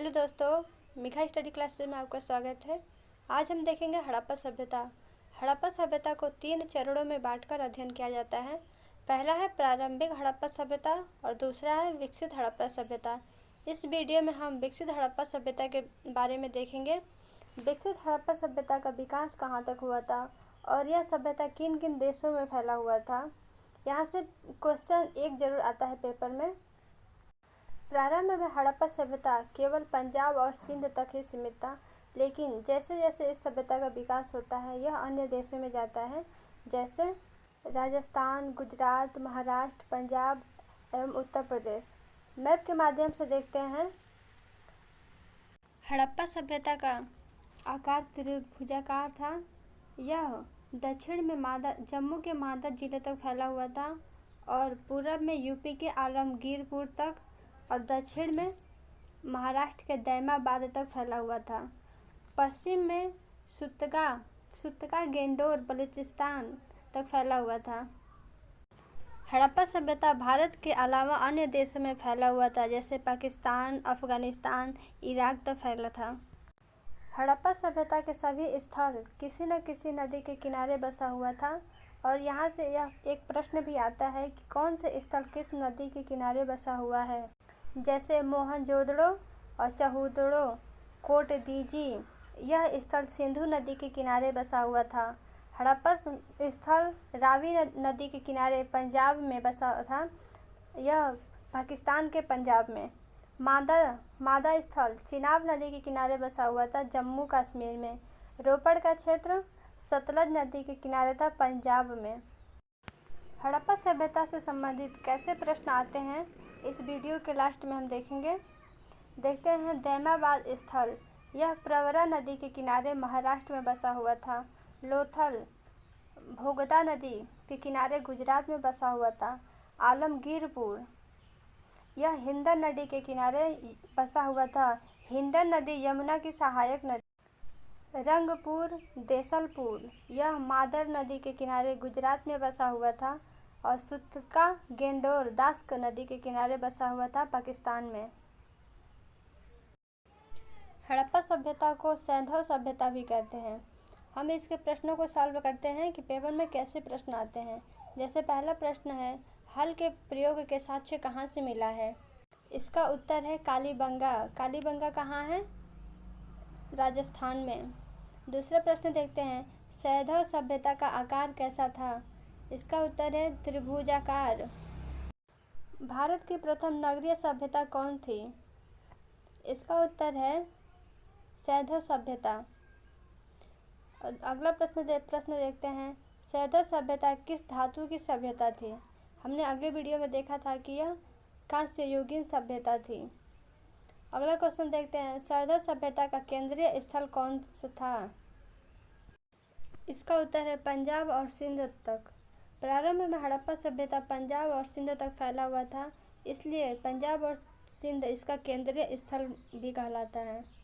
Hello दोस्तों, Milkha study classes में आपका स्वागत है। आज हम देखेंगे हड़प्पा सभ्यता। हड़प्पा सभ्यता को 3 चरणों में बांटकर अध्ययन किया जाता है। पहला है प्रारंभिक हड़प्पा सभ्यता और दूसरा है विकसित हड़प्पा सभ्यता। इस वीडियो में हम विकसित हड़प्पा सभ्यता के बारे में देखेंगे। विकसित हड़प्पा सभ्यता का विकास कहाँ तक हुआ था और यह सभ्यता किन किन देशों में फैला हुआ था। यहाँ से क्वेश्चन एक जरूर आता है पेपर में। प्रारंभ में हड़प्पा सभ्यता केवल पंजाब और सिंध तक ही सीमित था, लेकिन जैसे जैसे इस सभ्यता का विकास होता है यह अन्य देशों में जाता है, जैसे राजस्थान, गुजरात, महाराष्ट्र, पंजाब एवं उत्तर प्रदेश। मैप के माध्यम से देखते हैं। हड़प्पा सभ्यता का आकार त्रिभुजाकार था। यह दक्षिण में जम्मू के मादा जिले तक फैला हुआ था और पूर्व में यूपी के आलमगीरपुर तक और दक्षिण में महाराष्ट्र के दैमाबाद तक फैला हुआ था। पश्चिम में सुतका गेंडोर बलूचिस्तान तक फैला हुआ था। हड़प्पा सभ्यता भारत के अलावा अन्य देशों में फैला हुआ था, जैसे पाकिस्तान, अफगानिस्तान, इराक तक फैला था। हड़प्पा सभ्यता के सभी स्थल किसी न किसी नदी के किनारे बसा हुआ था और यहाँ से यह एक प्रश्न भी आता है कि कौन से स्थल किस नदी के किनारे बसा हुआ है, जैसे मोहनजोदड़ो और चहुदड़ो कोटदीजी। यह स्थल सिंधु नदी के किनारे बसा हुआ था। हड़प्पा स्थल रावी नदी के किनारे पंजाब में बसा था, यह पाकिस्तान के पंजाब में। मादा स्थल चिनाब नदी के किनारे बसा हुआ था, जम्मू कश्मीर में। रोपड़ का क्षेत्र सतलज नदी के किनारे था, पंजाब में। हड़प्पा सभ्यता से संबंधित कैसे प्रश्न आते हैं इस वीडियो के लास्ट में हम देखेंगे। देखते हैं दैमाबाद स्थल, यह प्रवरा नदी के किनारे महाराष्ट्र में बसा हुआ था। लोथल भोगदा नदी के किनारे गुजरात में बसा हुआ था। आलमगीरपुर, यह हिंडन नदी के किनारे बसा हुआ था। हिंडन नदी यमुना की सहायक नदी। रंगपुर देसलपुर, यह मादर नदी के किनारे गुजरात में बसा हुआ था और सुतका गेंडोर दास्क नदी के किनारे बसा हुआ था, पाकिस्तान में। हड़प्पा सभ्यता को सैंधव सभ्यता भी कहते हैं। हम इसके प्रश्नों को सॉल्व करते हैं कि पेपर में कैसे प्रश्न आते हैं। जैसे पहला प्रश्न है, हल के प्रयोग के साक्ष्य कहाँ से मिला है। इसका उत्तर है कालीबंगा। कालीबंगा कहाँ है? राजस्थान में। दूसरा प्रश्न देखते हैं, सैंधव सभ्यता का आकार कैसा था। इसका उत्तर है त्रिभुजाकार। भारत की प्रथम नगरीय सभ्यता कौन थी। इसका उत्तर है सैंधव सभ्यता। अगला प्रश्न देखते हैं, सैंधव सभ्यता किस धातु की सभ्यता थी। हमने अगले वीडियो में देखा था कि यह कांस्ययुगीन सभ्यता थी। अगला क्वेश्चन देखते हैं, सैंधव सभ्यता का केंद्रीय स्थल कौन सा था। इसका उत्तर है पंजाब और सिंध तक। प्रारंभ में हड़प्पा सभ्यता पंजाब और सिंध तक फैला हुआ था, इसलिए पंजाब और सिंध इसका केंद्रीय स्थल भी कहलाता है।